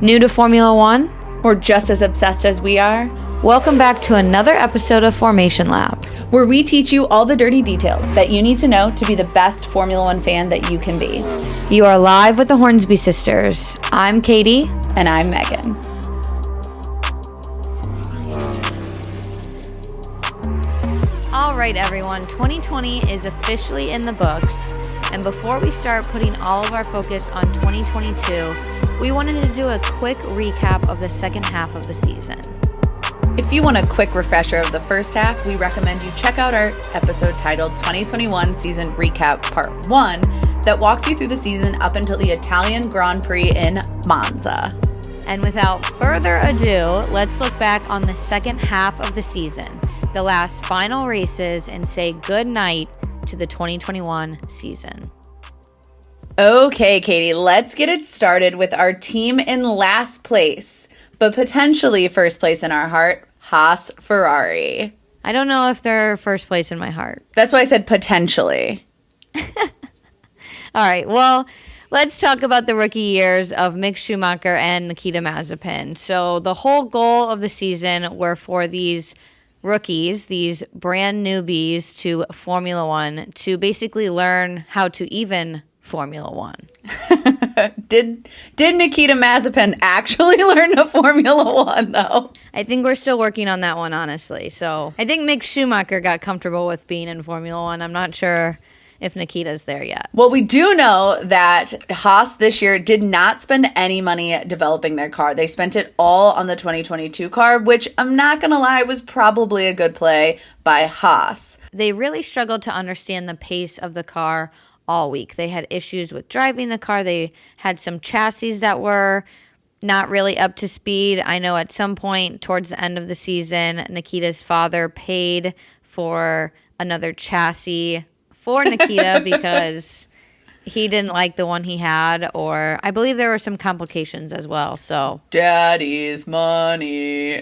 New to Formula One? Or just as obsessed as we are? Welcome back to another episode of Formation Lab, where we teach you all the dirty details that you need to know to be the best Formula One fan that you can be. You are live with the Hornsby sisters. I'm Katie. And I'm Megan. All right, everyone, 2020 is officially in the books. And before we start putting all of our focus on 2022, we wanted to do a quick recap of the second half of the season. If you want a quick refresher of the first half, we recommend you check out our episode titled 2021 Season Recap Part 1 that walks you through the season up until the Italian Grand Prix in Monza. And without further ado, let's look back on the second half of the season, the last final races, and say good night to the 2021 season. Okay, Katie, let's get it started with our team in last place, but potentially first place in our heart, Haas Ferrari. I don't know if they're first place in my heart. That's why I said potentially. All right, well, let's talk about the rookie years of Mick Schumacher and Nikita Mazepin. So the whole goal of the season were for these rookies, these brand newbies to Formula One, to basically learn how to even Formula One. Did Nikita Mazepin actually learn to Formula One, though? I think we're still working on that one, honestly. So I think Mick Schumacher got comfortable with being in Formula One. I'm not sure if Nikita's there yet. Well, we do know that Haas this year did not spend any money developing their car. They spent it all on the 2022 car, which I'm not going to lie, was probably a good play by Haas. They really struggled to understand the pace of the car all week. They had issues with driving the car. They had some chassis that were not really up to speed. I know at some point towards the end of the season, Nikita's father paid for another chassis for Nikita because he didn't like the one he had, or I believe there were some complications as well. So Daddy's money.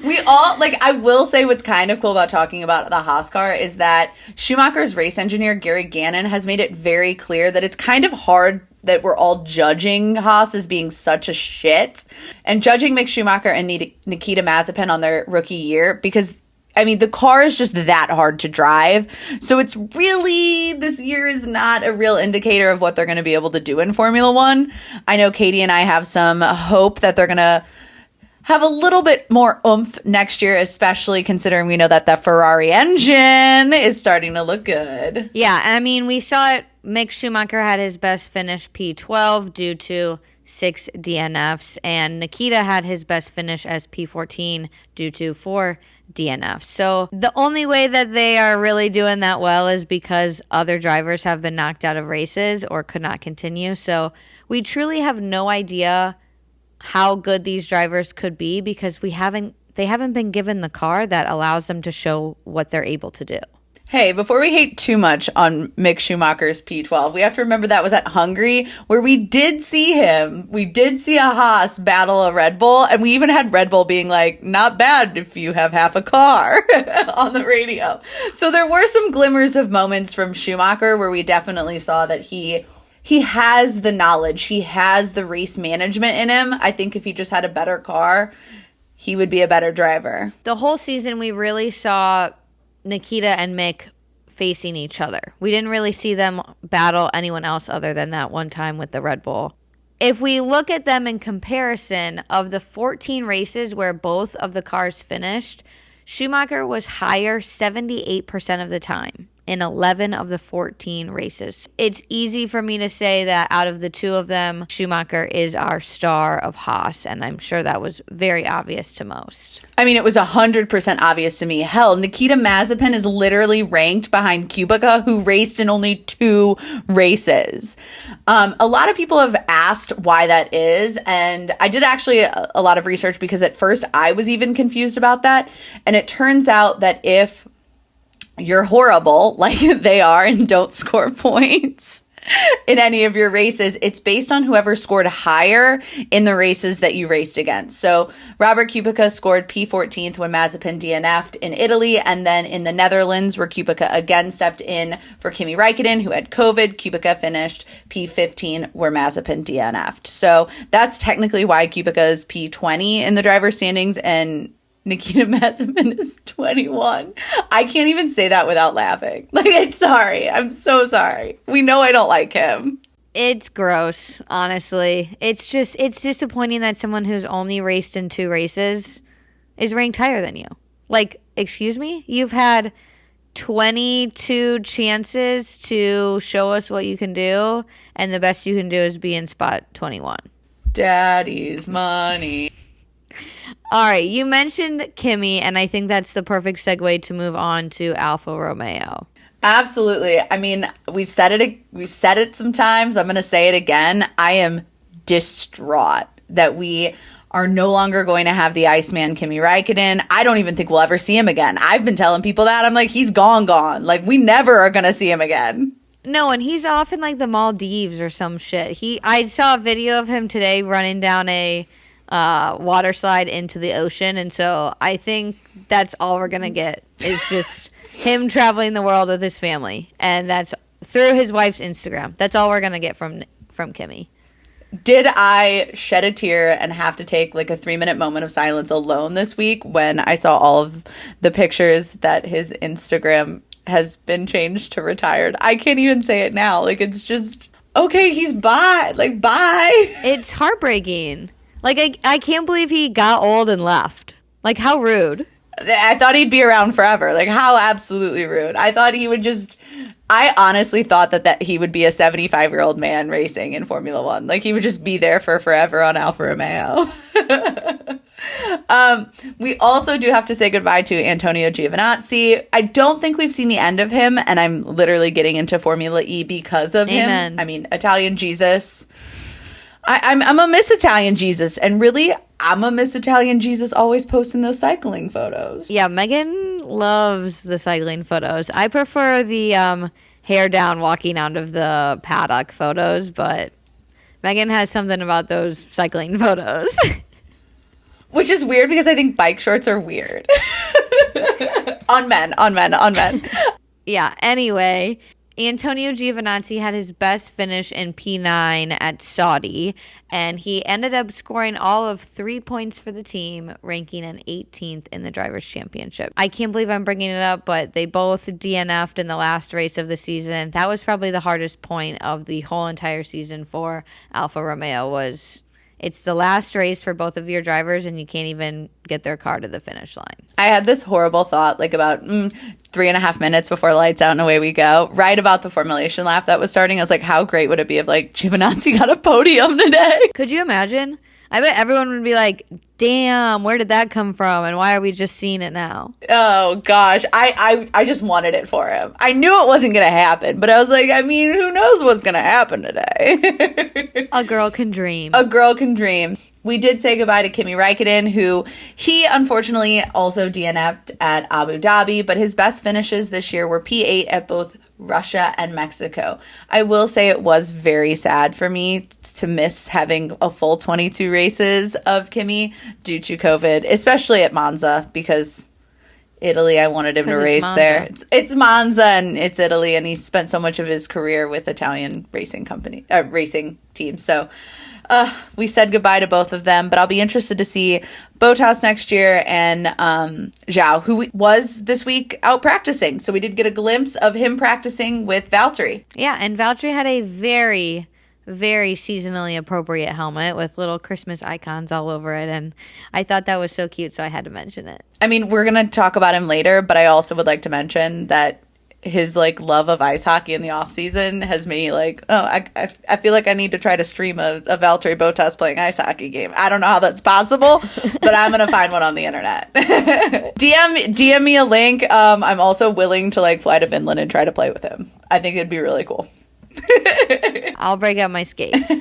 We all, I will say what's kind of cool about talking about the Haas car is that Schumacher's race engineer, Gary Gannon, has made it very clear that it's kind of hard that we're all judging Haas as being such a shit and judging Mick Schumacher and Nikita Mazepin on their rookie year because the car is just that hard to drive. So it's really, this year is not a real indicator of what they're going to be able to do in Formula One. I know Katie and I have some hope that they're going to have a little bit more oomph next year, especially considering we know that the Ferrari engine is starting to look good. Yeah, we saw it. Mick Schumacher had his best finish P12 due to 6 DNFs, and Nikita had his best finish as P14 due to 4 DNFs. So the only way that they are really doing that well is because other drivers have been knocked out of races or could not continue. So we truly have no idea how good these drivers could be because they haven't been given the car that allows them to show what they're able to do. Hey, before we hate too much on Mick Schumacher's P12, we have to remember that was at Hungary where we did see him. We did see a Haas battle a Red Bull, and we even had Red Bull being like, not bad if you have half a car on the radio. So there were some glimmers of moments from Schumacher where we definitely saw that he has the knowledge. He has the race management in him. I think if he just had a better car, he would be a better driver. The whole season, we really saw Nikita and Mick facing each other. We didn't really see them battle anyone else other than that one time with the Red Bull. If we look at them in comparison, of the 14 races where both of the cars finished, Schumacher was higher 78% of the time in 11 of the 14 races. It's easy for me to say that out of the two of them, Schumacher is our star of Haas, and I'm sure that was very obvious to most. It was 100% obvious to me. Hell, Nikita Mazepin is literally ranked behind Kubica, who raced in only 2 races. A lot of people have asked why that is, and I did actually a lot of research because at first I was even confused about that, and it turns out that if you're horrible like they are and don't score points, in any of your races. It's based on whoever scored higher in the races that you raced against. So Robert Kubica scored P14th when Mazepin DNF'd in Italy, and then in the Netherlands, where Kubica again stepped in for Kimi Räikkönen, who had COVID, Kubica finished P15 where Mazepin DNF'd. So that's technically why Kubica is P20 in the driver's standings, and Nikita Mazepin is 21. I can't even say that without laughing. Sorry. I'm so sorry. We know I don't like him. It's gross, honestly. It's disappointing that someone who's only raced in 2 races is ranked higher than you. Excuse me? You've had 22 chances to show us what you can do, and the best you can do is be in spot 21. Daddy's money. All right, you mentioned Kimi, and I think that's the perfect segue to move on to Alfa Romeo. Absolutely. I mean, we've said it sometimes. I'm going to say it again. I am distraught that we are no longer going to have the Iceman Kimi Räikkönen. I don't even think we'll ever see him again. I've been telling people that. I'm like, he's gone. We never are going to see him again. No, and he's off in the Maldives or some shit. I saw a video of him today running down a water slide into the ocean, and so I think that's all we're gonna get is just him traveling the world with his family, and that's through his wife's Instagram. That's all we're gonna get from Kimi. Did I shed a tear and have to take a 3-minute moment of silence alone this week when I saw all of the pictures that his Instagram has been changed to retired? I can't even say it now. It's just, okay, he's bye. Bye. It's heartbreaking. I can't believe he got old and left. How rude. I thought he'd be around forever. How absolutely rude. I thought he would I honestly thought that he would be a 75-year-old man racing in Formula One. He would just be there for forever on Alfa Romeo. We also do have to say goodbye to Antonio Giovinazzi. I don't think we've seen the end of him, and I'm literally getting into Formula E because of Amen. him. I mean, Italian Jesus. I'm a Miss Italian Jesus, and really, I'm a Miss Italian Jesus always posting those cycling photos. Yeah, Megan loves the cycling photos. I prefer the hair down walking out of the paddock photos, but Megan has something about those cycling photos. Which is weird because I think bike shorts are weird. On men. Yeah, anyway, Antonio Giovinazzi had his best finish in P9 at Saudi, and he ended up scoring all of 3 points for the team, ranking an 18th in the Drivers' Championship. I can't believe I'm bringing it up, but they both DNF'd in the last race of the season. That was probably the hardest point of the whole entire season for Alfa Romeo. It's the last race for both of your drivers, and you can't even get their car to the finish line. I had this horrible thought, about 3.5 minutes before lights out and away we go. Right about the formulation lap that was starting, I was like, how great would it be if, Giovinazzi got a podium today? Could you imagine? I bet everyone would be like, damn, where did that come from? And why are we just seeing it now? Oh, gosh. I just wanted it for him. I knew it wasn't going to happen, but I was like, who knows what's going to happen today? A girl can dream. A girl can dream. We did say goodbye to Kimi Räikkönen, who he unfortunately also DNF'd at Abu Dhabi, but his best finishes this year were P8 at both Russia and Mexico. I will say it was very sad for me to miss having a full 22 races of Kimi due to COVID, especially at Monza, because Italy, I wanted him to race there. It's Monza and it's Italy, and he spent so much of his career with Italian racing teams. So we said goodbye to both of them, but I'll be interested to see Bottas next year and Zhao, who was this week out practicing. So we did get a glimpse of him practicing with Valtteri. Yeah, and Valtteri had a very, very seasonally appropriate helmet with little Christmas icons all over it, and I thought that was so cute, so I had to mention it. We're going to talk about him later, but I also would like to mention that his love of ice hockey in the off season has made me I feel like I need to try to stream a Valtteri Bottas playing ice hockey game. I don't know how that's possible, but I'm gonna find one on the internet. DM me a link. I'm also willing to fly to Finland and try to play with him. I think it'd be really cool. I'll break out my skates.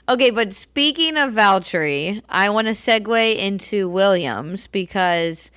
Okay, but speaking of Valtteri, I want to segue into Williams because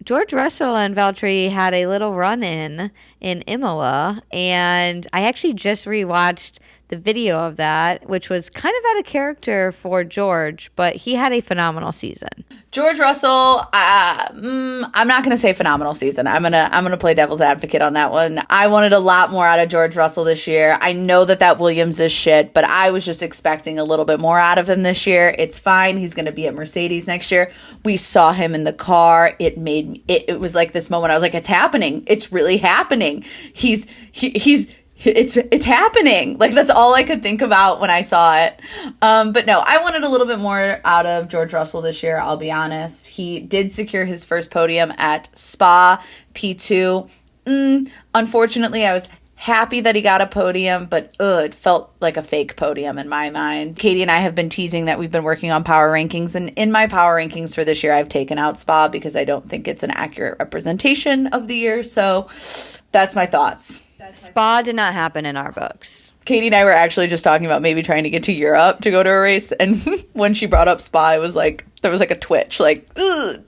George Russell and Valtteri had a little run-in, in Imola, and I actually just rewatched the video of that, which was kind of out of character for George, but he had a phenomenal season. George Russell, I'm not going to say phenomenal season. I'm gonna play devil's advocate on that one. I wanted a lot more out of George Russell this year. I know that Williams is shit, but I was just expecting a little bit more out of him this year. It's fine. He's going to be at Mercedes next year. We saw him in the car. It was like this moment. I was like, it's happening. It's really happening. It's happening. Like, that's all I could think about when I saw it. But no, I wanted a little bit more out of George Russell this year, I'll be honest. He did secure his first podium at Spa, P2. Unfortunately, I was happy that he got a podium, but it felt like a fake podium in my mind. Katie and I have been teasing that we've been working on power rankings, and in my power rankings for this year, I've taken out Spa because I don't think it's an accurate representation of the year. So that's my thoughts. Spa did not happen in our books. Katie and I were actually just talking about maybe trying to get to Europe to go to a race, and when she brought up Spa, it was like there was like a twitch, like, ugh,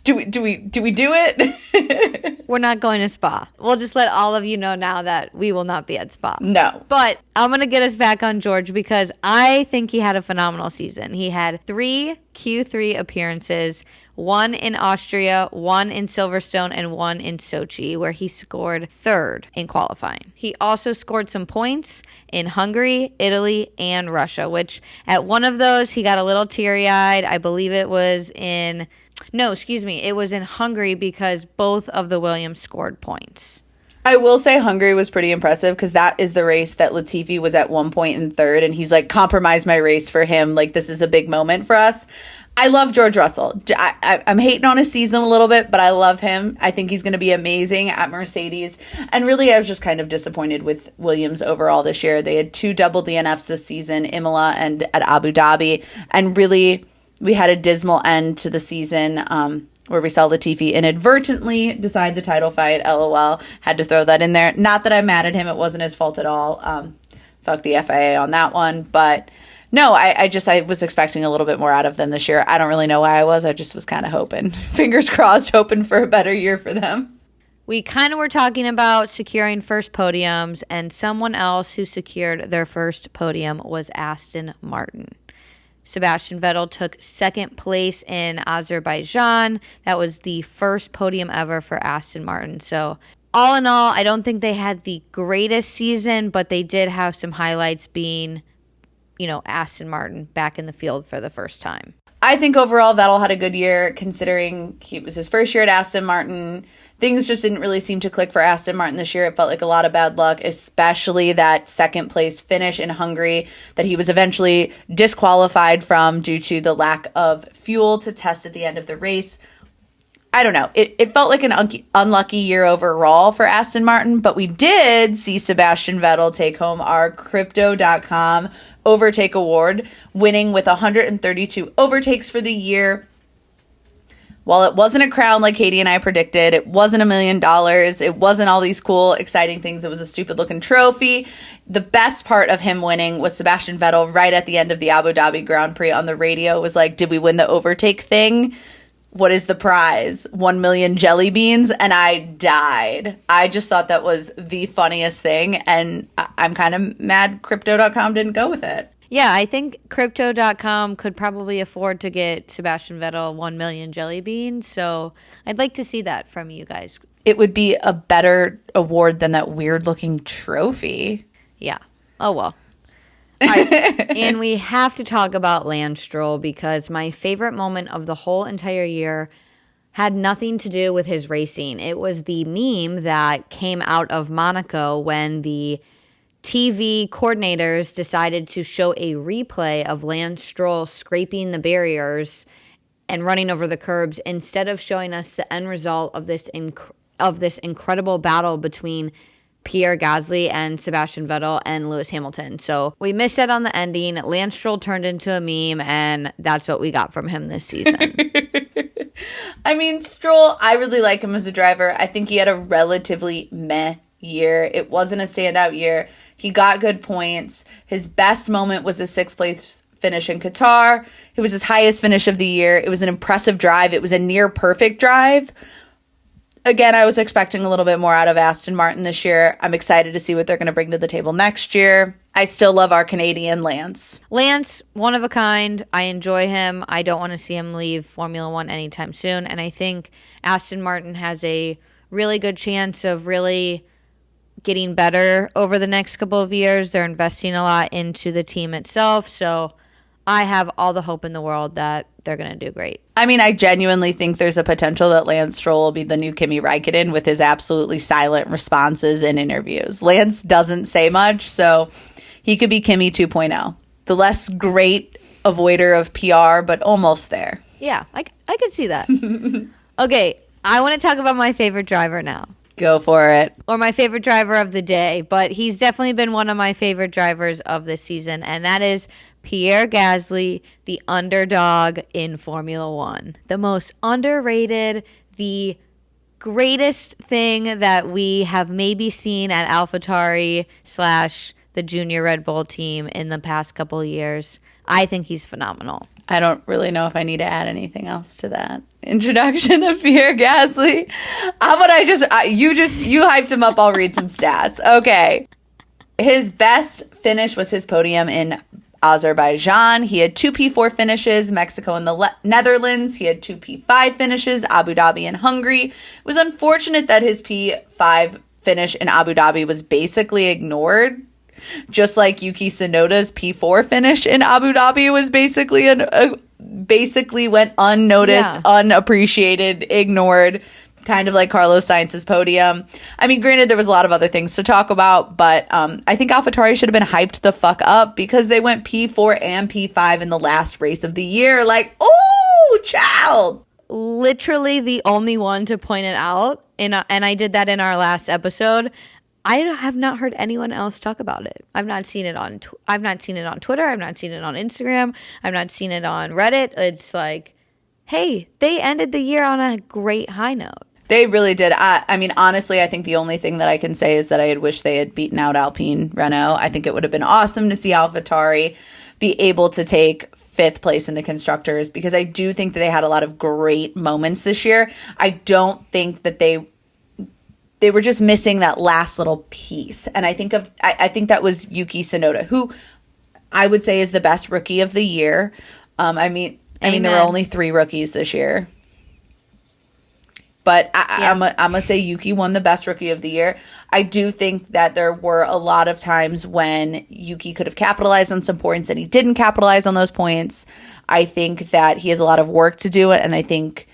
do we do it? We're not going to Spa. We'll just let all of you know now that we will not be at Spa. No. But I'm going to get us back on George because I think he had a phenomenal season. He had 3 Q3 appearances, 1 in Austria, 1 in Silverstone, and 1 in Sochi, where he scored 3rd in qualifying. He also scored some points in Hungary, Italy, and Russia, which at one of those he got a little teary-eyed. I believe it was in Hungary because both of the Williams scored points. I will say Hungary was pretty impressive because that is the race that Latifi was at one point in 3rd, and he's like, compromised my race for him. Like, this is a big moment for us. I love George Russell. I'm hating on his season a little bit, but I love him. I think he's going to be amazing at Mercedes. And really, I was just kind of disappointed with Williams overall this year. They had 2 double DNFs this season, Imola and at Abu Dhabi. And really, we had a dismal end to the season where we saw Latifi inadvertently decide the title fight. LOL. Had to throw that in there. Not that I'm mad at him. It wasn't his fault at all. Fuck the FIA on that one. But no, I was expecting a little bit more out of them this year. I don't really know why I was. I just was kind of hoping. Fingers crossed, hoping for a better year for them. We kind of were talking about securing first podiums, and someone else who secured their first podium was Aston Martin. Sebastian Vettel took 2nd place in Azerbaijan. That was the first podium ever for Aston Martin. So all in all, I don't think they had the greatest season, but they did have some highlights being, Aston Martin back in the field for the first time. I think overall Vettel had a good year considering it was his first year at Aston Martin. Things just didn't really seem to click for Aston Martin this year. It felt like a lot of bad luck, especially that 2nd place finish in Hungary that he was eventually disqualified from due to the lack of fuel to test at the end of the race. I don't know. It felt like an unlucky year overall for Aston Martin, but we did see Sebastian Vettel take home our Crypto.com Overtake Award, winning with 132 overtakes for the year. While it wasn't a crown like Katie and I predicted, it wasn't $1 million, it wasn't all these cool, exciting things, it was a stupid-looking trophy. The best part of him winning was Sebastian Vettel right at the end of the Abu Dhabi Grand Prix on the radio was like, did we win the overtake thing? What is the prize? 1 million jelly beans? And I died. I just thought that was the funniest thing, and I'm kind of mad Crypto.com didn't go with it. Yeah, I think Crypto.com could probably afford to get Sebastian Vettel 1 million jelly beans, so I'd like to see that from you guys. It would be a better award than that weird-looking trophy. Yeah. Oh, well. All right. And we have to talk about Lance Stroll because my favorite moment of the whole entire year had nothing to do with his racing. It was the meme that came out of Monaco when the TV coordinators decided to show a replay of Lance Stroll scraping the barriers and running over the curbs instead of showing us the end result of this incredible battle between Pierre Gasly and Sebastian Vettel and Lewis Hamilton. So we missed out on the ending. Lance Stroll turned into a meme, and that's what we got from him this season. I mean, Stroll, I really like him as a driver. I think he had a relatively meh year. It wasn't a standout year. He got good points. His best moment was his 6th place finish in Qatar. It was his highest finish of the year. It was an impressive drive. It was a near perfect drive. Again, I was expecting a little bit more out of Aston Martin this year. I'm excited to see what they're going to bring to the table next year. I still love our Canadian Lance. Lance, one of a kind. I enjoy him. I don't want to see him leave Formula One anytime soon. And I think Aston Martin has a really good chance of really getting better over the next couple of years. They're investing a lot into the team itself. So I have all the hope in the world that they're going to do great. I mean, I genuinely think there's a potential that Lance Stroll will be the new Kimi Räikkönen with his absolutely silent responses in interviews. Lance doesn't say much, so he could be Kimi 2.0. The less great avoider of PR, but almost there. Yeah, I could see that. Okay, I want to talk about my favorite driver now. Go for it. Or my favorite driver of the day, but he's definitely been one of my favorite drivers of this season, and that is Pierre Gasly, the underdog in Formula One. The most underrated, the greatest thing that we have maybe seen at AlphaTauri / the junior Red Bull team in the past couple of years. I think he's phenomenal. I don't really know if I need to add anything else to that introduction of Pierre Gasly. How about you hyped him up. I'll read some stats. Okay. His best finish was his podium in Azerbaijan. He had 2 P4 finishes, Mexico and the Netherlands. He had 2 P5 finishes, Abu Dhabi and Hungary. It was unfortunate that his P5 finish in Abu Dhabi was basically ignored. Just like Yuki Tsunoda's P4 finish in Abu Dhabi was basically went unnoticed, unappreciated, ignored, kind of like Carlos Sainz's podium. I mean, granted, there was a lot of other things to talk about, but I think AlphaTauri should have been hyped the fuck up because they went P4 and P5 in the last race of the year. Like, oh, child. Literally the only one to point it out, and I did that in our last episode. I have not heard anyone else talk about it. I've not seen it on Twitter. I've not seen it on Instagram. I've not seen it on Reddit. It's like, hey, they ended the year on a great high note. They really did. I mean, honestly, I think the only thing that I can say is that I had wished they had beaten out Alpine Renault. I think it would have been awesome to see AlphaTauri be able to take 5th place in the constructors because I do think that they had a lot of great moments this year. I don't think that they were just missing that last little piece. And I think that was Yuki Tsunoda, who I would say is the best rookie of the year. I mean, there were only 3 rookies this year. But I'm going to say Yuki won the best rookie of the year. I do think that there were a lot of times when Yuki could have capitalized on some points and he didn't capitalize on those points. I think that he has a lot of work to do, and I think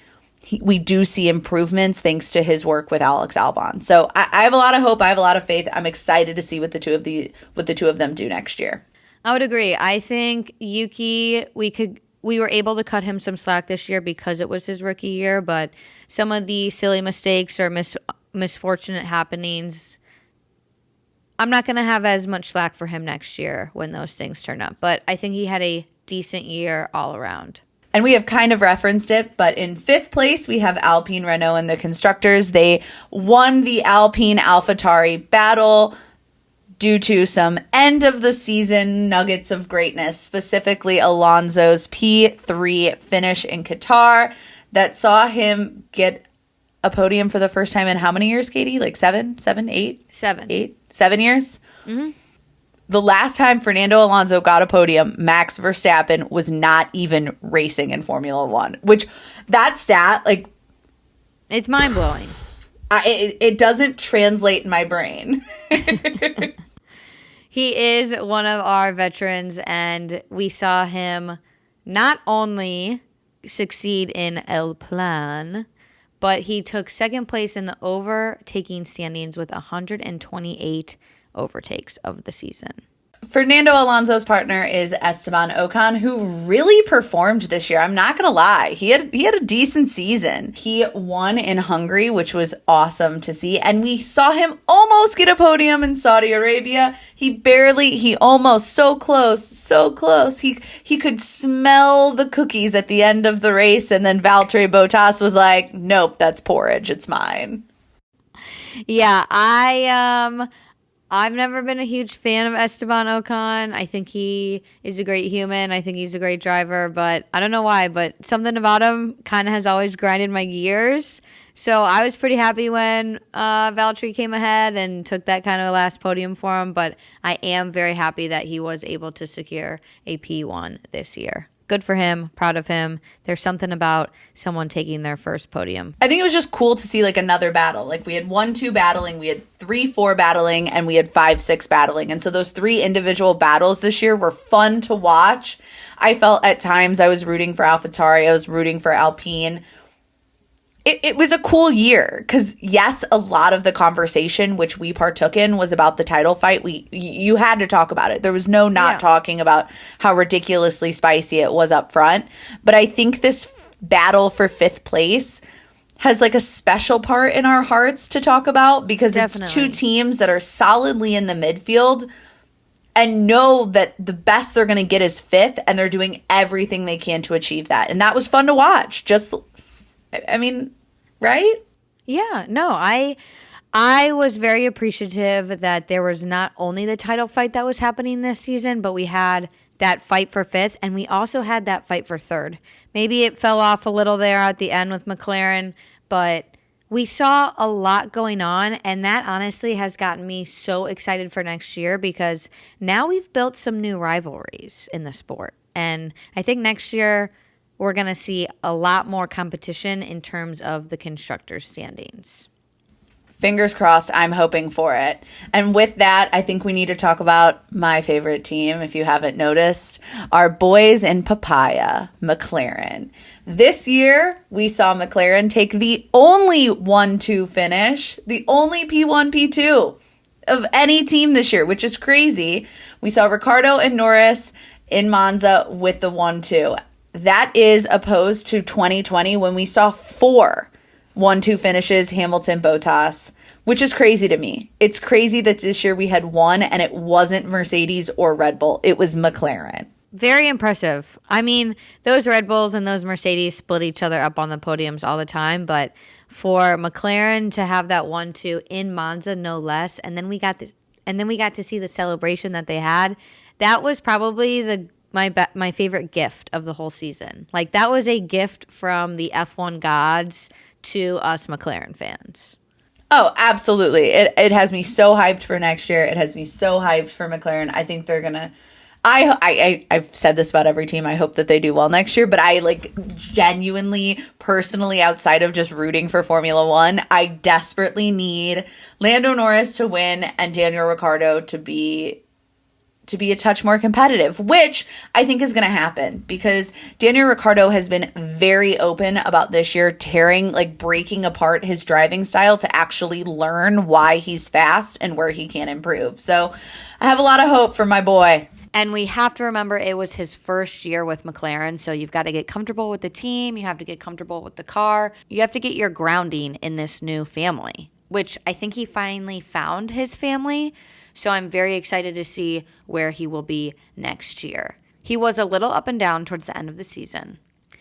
we do see improvements thanks to his work with Alex Albon. So I have a lot of hope. I have a lot of faith. I'm excited to see what the two of them do next year. I would agree. I think Yuki, we were able to cut him some slack this year because it was his rookie year, but some of the silly mistakes or misfortunate happenings, I'm not going to have as much slack for him next year when those things turn up. But I think he had a decent year all around. And we have kind of referenced it, but in 5th place, we have Alpine Renault and the constructors. They won the Alpine AlphaTauri battle due to some end of the season nuggets of greatness, specifically Alonso's P3 finish in Qatar that saw him get a podium for the first time in how many years, Katie? Like 7, 8? 7 years? Mm-hmm. The last time Fernando Alonso got a podium, Max Verstappen was not even racing in Formula One, which that stat, like... It's mind-blowing. It doesn't translate in my brain. He is one of our veterans, and we saw him not only succeed in El Plan, but he took 2nd place in the overtaking standings with 128 overtakes of the season. Fernando Alonso's partner is Esteban Ocon, who really performed this year. I'm not going to lie. He had a decent season. He won in Hungary, which was awesome to see. And we saw him almost get a podium in Saudi Arabia. He almost so close. He could smell the cookies at the end of the race. And then Valtteri Bottas was like, nope, that's porridge. It's mine. Yeah, I've never been a huge fan of Esteban Ocon. I think he is a great human. I think he's a great driver, but I don't know why, but something about him kind of has always grinded my gears. So I was pretty happy when Valtteri came ahead and took that kind of last podium for him. But I am very happy that he was able to secure a P1 this year. Good for him. Proud of him. There's something about someone taking their first podium. I think it was just cool to see like another battle. Like we had 1-2 battling, we had 3-4 battling, and we had 5-6 battling. And so those 3 individual battles this year were fun to watch. I felt at times I was rooting for AlphaTauri. I was rooting for Alpine. It was a cool year because, yes, a lot of the conversation which we partook in was about the title fight. You had to talk about it. There was no not talking about how ridiculously spicy it was up front. But I think this battle for 5th place has like a special part in our hearts to talk about because it's 2 teams that are solidly in the midfield and know that the best they're going to get is 5th, and they're doing everything they can to achieve that. And that was fun to watch. I mean, right? Yeah, no, I was very appreciative that there was not only the title fight that was happening this season, but we had that fight for 5th, and we also had that fight for 3rd. Maybe it fell off a little there at the end with McLaren, but we saw a lot going on, and that honestly has gotten me so excited for next year because now we've built some new rivalries in the sport. And I think next year we're going to see a lot more competition in terms of the constructors' standings. Fingers crossed, I'm hoping for it. And with that, I think we need to talk about my favorite team, if you haven't noticed, our boys in papaya, McLaren. This year, we saw McLaren take the only 1-2 finish, the only P1, P2 of any team this year, which is crazy. We saw Ricciardo and Norris in Monza with the 1-2. That is opposed to 2020 when we saw 4 1-2 finishes, Hamilton, Bottas, which is crazy to me. It's crazy that this year we had 1 and it wasn't Mercedes or Red Bull. It was McLaren. Very impressive. I mean, those Red Bulls and those Mercedes split each other up on the podiums all the time, but for McLaren to have that 1-2 in Monza, no less, and then we got to see the celebration that they had. That was probably my favorite gift of the whole season. Like, that was a gift from the F1 gods to us McLaren fans. Oh, absolutely. It has me so hyped for next year. It has me so hyped for McLaren. I think they're going to... I've said this about every team. I hope that they do well next year, but I genuinely, personally, outside of just rooting for Formula One, I desperately need Lando Norris to win and Daniel Ricciardo to be a touch more competitive, which I think is going to happen because Daniel Ricciardo has been very open about this year breaking apart his driving style to actually learn why he's fast and where he can improve. So I have a lot of hope for my boy. And we have to remember it was his first year with McLaren, so you've got to get comfortable with the team. You have to get comfortable with the car. You have to get your grounding in this new family, which I think he finally found his family. So I'm very excited to see where he will be next year. He was a little up and down towards the end of the season.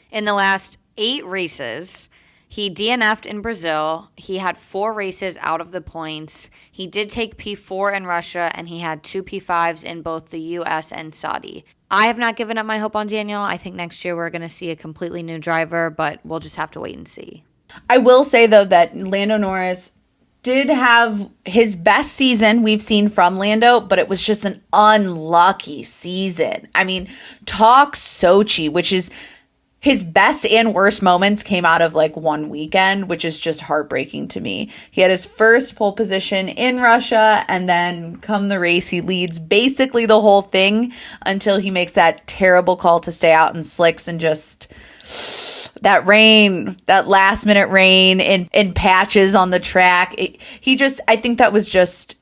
In the last 8 races, he DNF'd in Brazil. He had 4 races out of the points. He did take P4 in Russia, and he had 2 P5s in both the US and Saudi. I have not given up my hope on Daniel. I think next year we're going to see a completely new driver, but we'll just have to wait and see. I will say, though, that Lando Norris did have his best season we've seen from Lando, but it was just an unlucky season. I mean, talk Sochi, which is his best and worst moments came out of one weekend, which is just heartbreaking to me. He had his first pole position in Russia, and then come the race, he leads basically the whole thing until he makes that terrible call to stay out in slicks and just... that rain, that last minute rain in patches on the track. I think that was just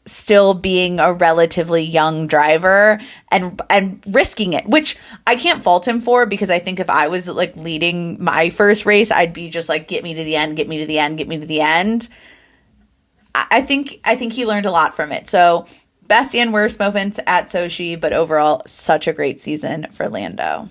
still being a relatively young driver and risking it, which I can't fault him for, because I think if I was leading my first race, I'd be just get me to the end, get me to the end, get me to the end. I think he learned a lot from it. So best and worst moments at Sochi, but overall such a great season for Lando.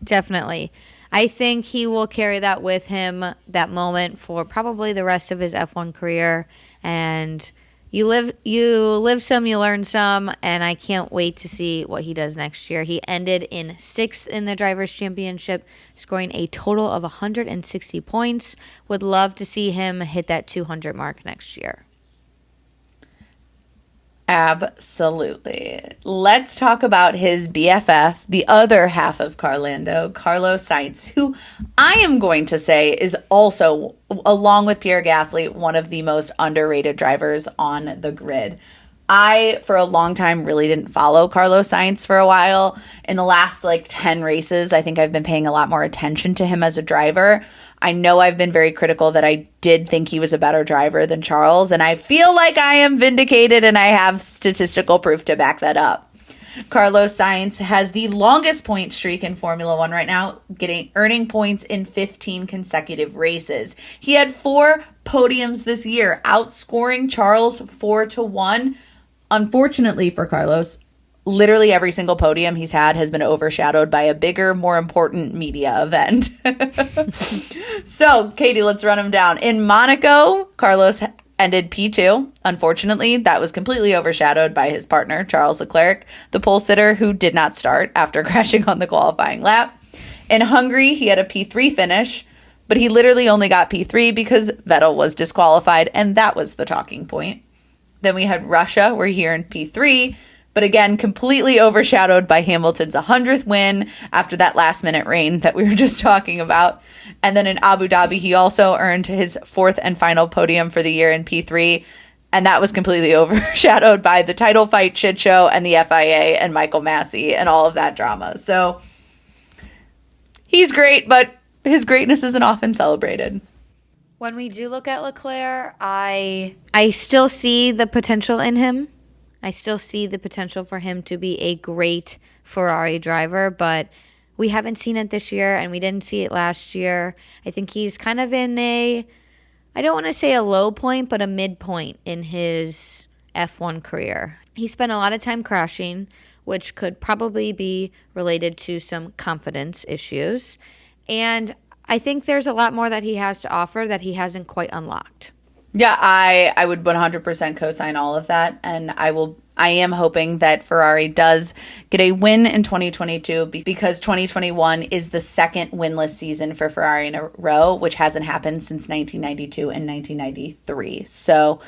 Definitely. I think he will carry that with him, that moment, for probably the rest of his F1 career. And You live some, you learn some, and I can't wait to see what he does next year. He ended in 6th in the Drivers' Championship, scoring a total of 160 points. Would love to see him hit that 200 mark next year. Absolutely. Let's talk about his BFF, the other half of Carlando, Carlos Sainz, who I am going to say is also, along with Pierre Gasly, one of the most underrated drivers on the grid. I, for a long time, really didn't follow Carlos Sainz for a while. In the last 10 races, I think I've been paying a lot more attention to him as a driver. I know I've been very critical that I did think he was a better driver than Charles, and I feel like I am vindicated and I have statistical proof to back that up. Carlos Sainz has the longest point streak in Formula One right now, earning points in 15 consecutive races. He had 4 podiums this year, outscoring Charles 4-1. Unfortunately for Carlos, literally every single podium he's had has been overshadowed by a bigger, more important media event. So, Katie, let's run him down. In Monaco, Carlos ended P2. Unfortunately, that was completely overshadowed by his partner, Charles Leclerc, the pole sitter who did not start after crashing on the qualifying lap. In Hungary, he had a P3 finish, but he literally only got P3 because Vettel was disqualified, and that was the talking point. Then we had Russia, where he earned P3, but again, completely overshadowed by Hamilton's 100th win after that last-minute rain that we were just talking about. And then in Abu Dhabi, he also earned his 4th and final podium for the year in P3, and that was completely overshadowed by the title fight shit show and the FIA and Michael Massey and all of that drama. So he's great, but his greatness isn't often celebrated. When we do look at Leclerc, I still see the potential in him. I still see the potential for him to be a great Ferrari driver, but we haven't seen it this year, and we didn't see it last year. I think he's kind of in I don't want to say a low point, but a midpoint in his F1 career. He spent a lot of time crashing, which could probably be related to some confidence issues. And I think there's a lot more that he has to offer that he hasn't quite unlocked. Yeah, I would 100% co-sign all of that, and I am hoping that Ferrari does get a win in 2022 because 2021 is the second winless season for Ferrari in a row, which hasn't happened since 1992 and 1993. So,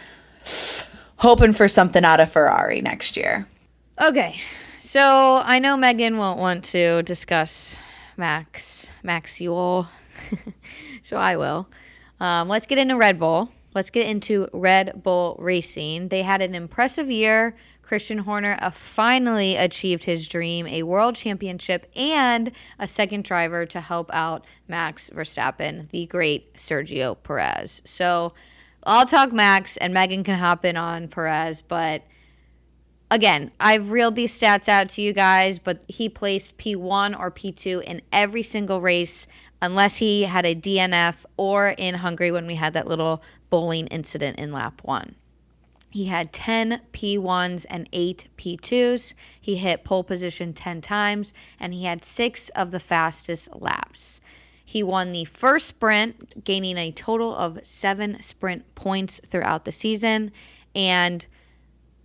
hoping for something out of Ferrari next year. Okay, so I know Megan won't want to discuss Max Ewell, so I will. Let's get into Red Bull. Let's get into Red Bull Racing. They had an impressive year. Christian Horner finally achieved his dream, a world championship and a second driver to help out Max Verstappen, the great Sergio Perez. So I'll talk Max and Megan can hop in on Perez, but again, I've reeled these stats out to you guys, but he placed P1 or P2 in every single race unless he had a DNF or in Hungary when we had that little bowling incident in lap 1. He had 10 P1s and 8 P2s. He hit pole position 10 times, and he had 6 of the fastest laps. He won the first sprint, gaining a total of 7 sprint points throughout the season. And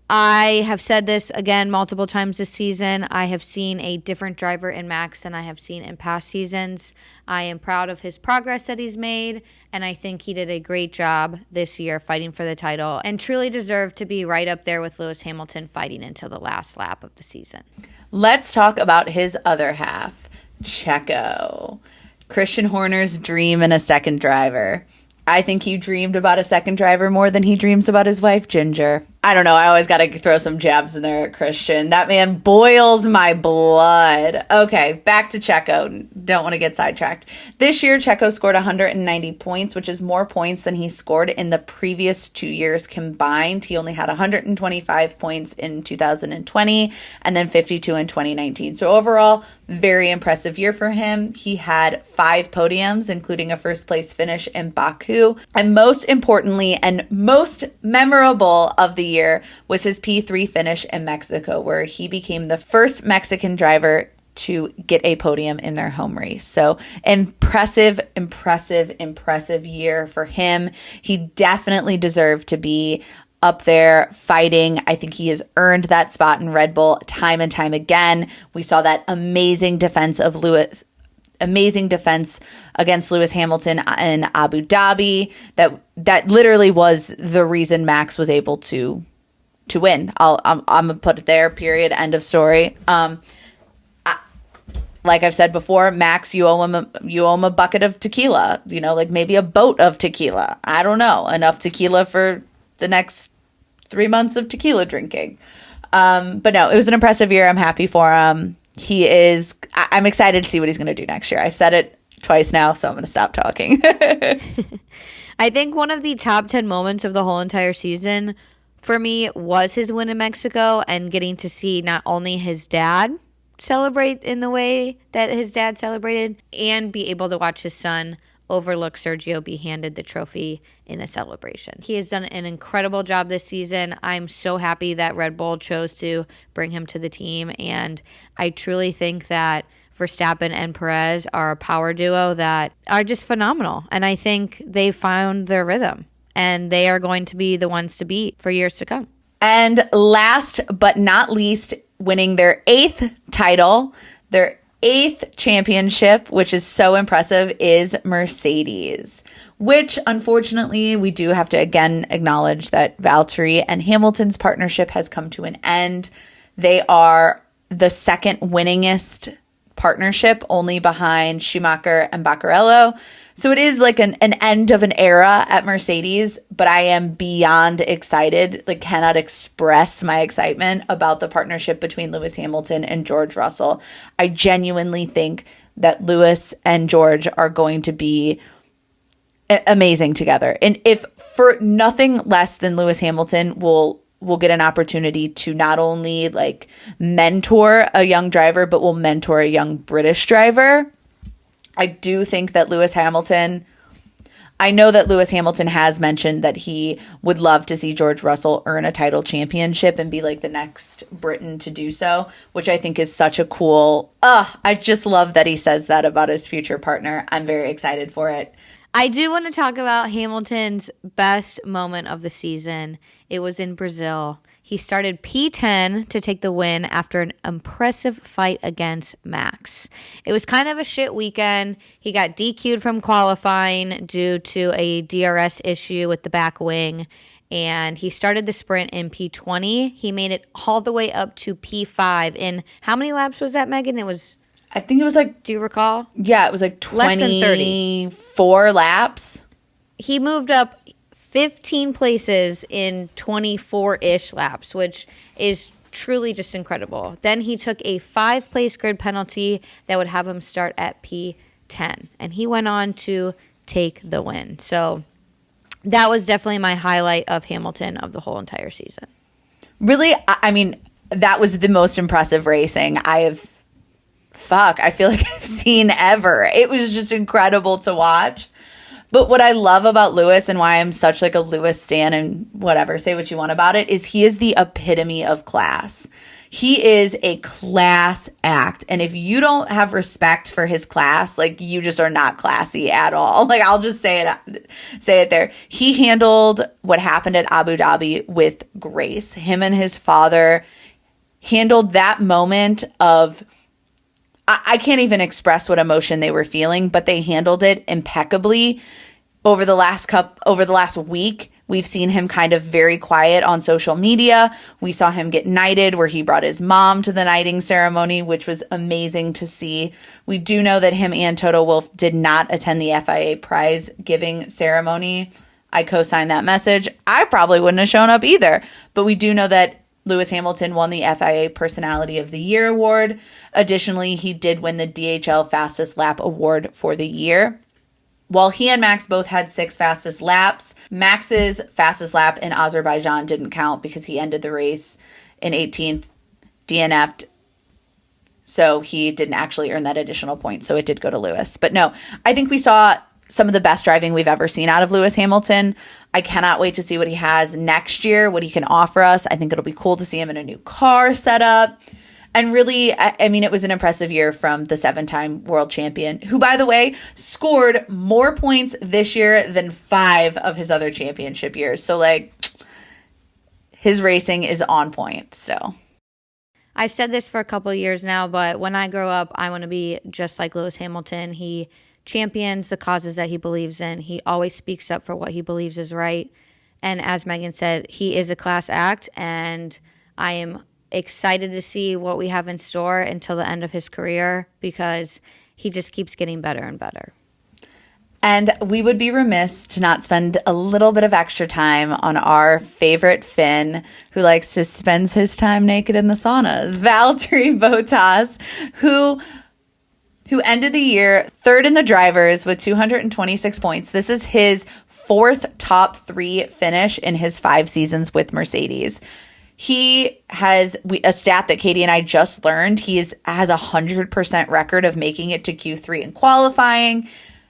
I have said this again multiple times this season. I have seen a different driver in Max than I have seen in past seasons. I am proud of his progress that he's made, and I think he did a great job this year fighting for the title and truly deserved to be right up there with Lewis Hamilton fighting until the last lap of the season. Let's talk about his other half, Checo. Christian Horner's dream in a second driver. I think he dreamed about a second driver more than he dreams about his wife, Ginger. I don't know. I always got to throw some jabs in there at Christian. That man boils my blood. Okay, back to Checo. Don't want to get sidetracked. This year, Checo scored 190 points, which is more points than he scored in the previous 2 years combined. He only had 125 points in 2020 and then 52 in 2019. So overall, very impressive year for him. He had 5 podiums, including a first place finish in Baku. And most importantly and most memorable of the year was his P3 finish in Mexico, where he became the first Mexican driver to get a podium in their home race. So impressive year for him. He definitely deserved to be up there fighting. I think he has earned that spot in Red Bull time and time again. We saw that amazing defense against Lewis Hamilton in Abu Dhabi. That literally was the reason Max was able to win. I'm gonna put it there. Period. End of story. Like I've said before, Max, you owe him a bucket of tequila. Like maybe a boat of tequila. I don't know, enough tequila for the next 3 months of tequila drinking. But no, it was an impressive year. I'm happy for him. I'm excited to see what he's going to do next year. I've said it twice now, so I'm going to stop talking. I think one of the top 10 moments of the whole entire season for me was his win in Mexico and getting to see not only his dad celebrate in the way that his dad celebrated and be able to watch his son overlook Sergio be handed the trophy in the celebration. He has done an incredible job this season. I'm so happy that Red Bull chose to bring him to the team, and I truly think that Verstappen and Perez are a power duo that are just phenomenal, and I think they've found their rhythm, and they are going to be the ones to beat for years to come. And last but not least, winning their 8th title, their 8th championship, which is so impressive, is Mercedes, which unfortunately we do have to again acknowledge that Valtteri and Hamilton's partnership has come to an end. They are the second winningest partnership, only behind Schumacher and Baccarello. So it is like an end of an era at Mercedes, but I am beyond excited, like cannot express my excitement about the partnership between Lewis Hamilton and George Russell. I genuinely think that Lewis and George are going to be amazing together. And if for nothing less than Lewis Hamilton will get an opportunity to not only like mentor a young driver, but will mentor a young British driver. I do think that I know that Lewis Hamilton has mentioned that he would love to see George Russell earn a title championship and be like the next Briton to do so, which I think is such a cool, I just love that he says that about his future partner. I'm very excited for it. I do want to talk about Hamilton's best moment of the season. It was in Brazil. He started P10 to take the win after an impressive fight against Max. It was kind of a shit weekend. He got DQ'd from qualifying due to a DRS issue with the back wing, and he started the sprint in P20. He made it all the way up to P5 in how many laps was that, Megan? I think it was like, do you recall? Yeah, it was like 24 laps. He moved up 15 places in 24-ish laps, which is truly just incredible. Then he took a 5-place grid penalty that would have him start at P10, and he went on to take the win. So that was definitely my highlight of Hamilton of the whole entire season. Really, I mean, that was the most impressive racing I feel like I've seen ever. It was just incredible to watch. But what I love about Lewis and why I'm such like a Lewis stan and whatever, say what you want about it, is he is the epitome of class. He is a class act. And if you don't have respect for his class, like you just are not classy at all. Like I'll just say it there. He handled what happened at Abu Dhabi with grace. Him and his father handled that moment of, I can't even express what emotion they were feeling, but they handled it impeccably. Over the last week, we've seen him kind of very quiet on social media. We saw him get knighted, where he brought his mom to the knighting ceremony, which was amazing to see. We do know that him and Toto Wolff did not attend the FIA prize giving ceremony. I co-signed that message. I probably wouldn't have shown up either, but we do know that Lewis Hamilton won the FIA Personality of the Year award. Additionally, he did win the DHL Fastest Lap award for the year. While he and Max both had 6 fastest laps, Max's fastest lap in Azerbaijan didn't count because he ended the race in 18th, DNF'd. So he didn't actually earn that additional point. So it did go to Lewis. But no, I think we saw some of the best driving we've ever seen out of Lewis Hamilton. I cannot wait to see what he has next year, what he can offer us. I think it'll be cool to see him in a new car setup. And really, I mean, it was an impressive year from the 7-time world champion, who, by the way, scored more points this year than 5 of his other championship years. So, like, his racing is on point still. I've said this for a couple of years now, but when I grow up, I want to be just like Lewis Hamilton. He champions the causes that he believes in. He always speaks up for what he believes is right. And as Megan said, he is a class act, and I am excited to see what we have in store until the end of his career because he just keeps getting better and better. And we would be remiss to not spend a little bit of extra time on our favorite Finn, who likes to spend his time naked in the saunas, Valtteri Bottas, who ended the year third in the drivers with 226 points. This is his fourth top 3 finish in his 5 seasons with Mercedes. He has a stat that Katie and I just learned. He has a 100% record of making it to Q3 in qualifying.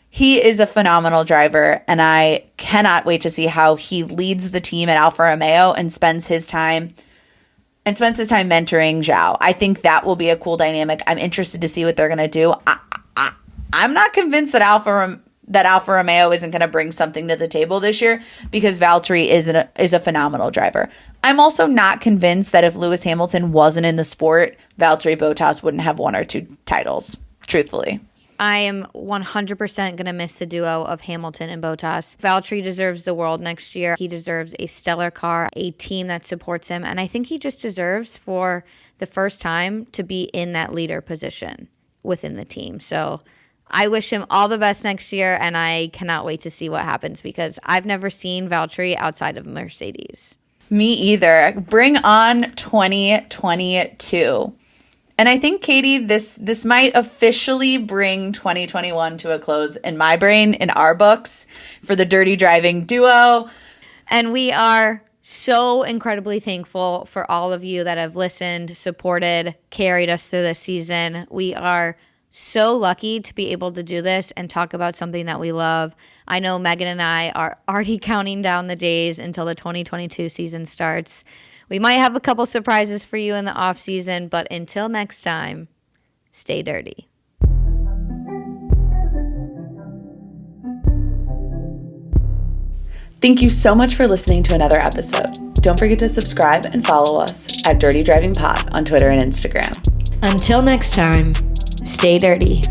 He is a phenomenal driver, and I cannot wait to see how he leads the team at Alfa Romeo and spends his time mentoring Zhao. I think that will be a cool dynamic. I'm interested to see what they're going to do. I'm not convinced that Alfa Romeo isn't going to bring something to the table this year because Valtteri is a phenomenal driver. I'm also not convinced that if Lewis Hamilton wasn't in the sport, Valtteri Bottas wouldn't have 1 or 2 titles, truthfully. I am 100% going to miss the duo of Hamilton and Bottas. Valtteri deserves the world next year. He deserves a stellar car, a team that supports him, and I think he just deserves for the first time to be in that leader position within the team. So I wish him all the best next year, and I cannot wait to see what happens because I've never seen Valtteri outside of Mercedes. Me either. Bring on 2022. And I think, Katie, this might officially bring 2021 to a close in my brain, in our books, for the Dirty Driving duo. And we are so incredibly thankful for all of you that have listened, supported, carried us through this season. We are so lucky to be able to do this and talk about something that we love. I know Megan and I are already counting down the days until the 2022 season starts. We might have a couple surprises for you in the off season, but until next time, stay dirty. Thank you so much for listening to another episode. Don't forget to subscribe and follow us at Dirty Driving Pod on Twitter and Instagram. Until next time, stay dirty.